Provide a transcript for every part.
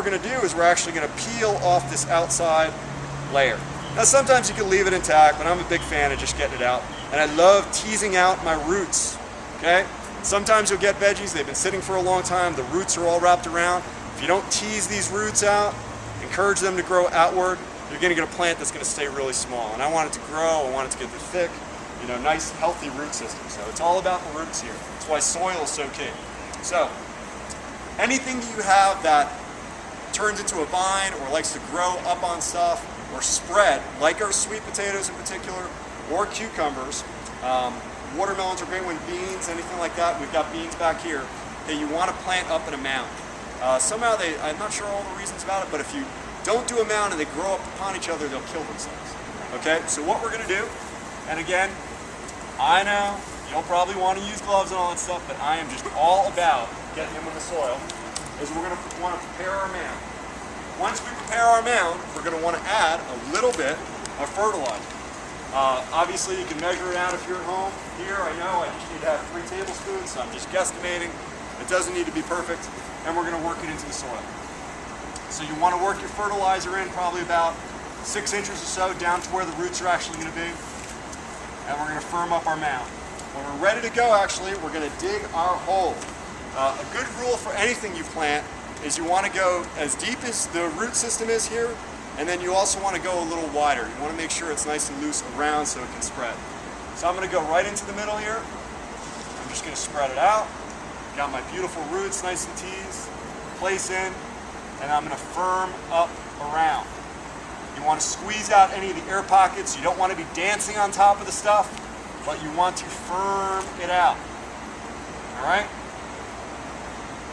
we're going to do is we're actually going to peel off this outside layer. Now sometimes you can leave it intact, but I'm a big fan of just getting it out. And I love teasing out my roots, okay? Sometimes you'll get veggies, they've been sitting for a long time, the roots are all wrapped around. If you don't tease these roots out, encourage them to grow outward, you're going to get a plant that's going to stay really small. And I want it to grow, I want it to get the thick, you know, nice healthy root system. So it's all about the roots here. That's why soil is so key. So anything that you have that turns into a vine or likes to grow up on stuff or spread, like our sweet potatoes in particular, or cucumbers, watermelons are great when beans, anything like that. We've got beans back here. Okay, you want to plant up in a mound. Somehow I'm not sure all the reasons about it, but if you don't do a mound and they grow up upon each other, they'll kill themselves. Okay, so what we're going to do, and again, I know you'll probably want to use gloves and all that stuff, but I am just all about getting them in the soil, is we're going to want to prepare our mound. Once we prepare our mound, we're going to want to add a little bit of fertilizer. Obviously, you can measure it out if you're at home. Here, I know I just need to have 3 tablespoons, so I'm just guesstimating. It doesn't need to be perfect, and we're going to work it into the soil. So you want to work your fertilizer in probably about 6 inches or so down to where the roots are actually going to be, and we're going to firm up our mound. When we're ready to go, actually, we're going to dig our hole. A good rule for anything you plant is you want to go as deep as the root system is here, and then you also want to go a little wider. You want to make sure it's nice and loose around so it can spread. So I'm going to go right into the middle here. I'm just going to spread it out. Got my beautiful roots nice and teased, place in, and I'm going to firm up around. You want to squeeze out any of the air pockets. You don't want to be dancing on top of the stuff, but you want to firm it out. All right?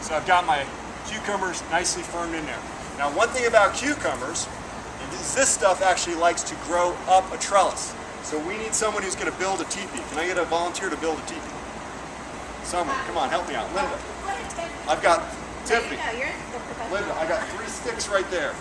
So I've got my cucumbers nicely firmed in there. Now one thing about cucumbers is this stuff actually likes to grow up a trellis. So we need someone who's going to build a teepee. Can I get a volunteer to build a teepee? Someone, come on, help me out. Linda. I've got Tiffany. Linda, I got 3 sticks right there.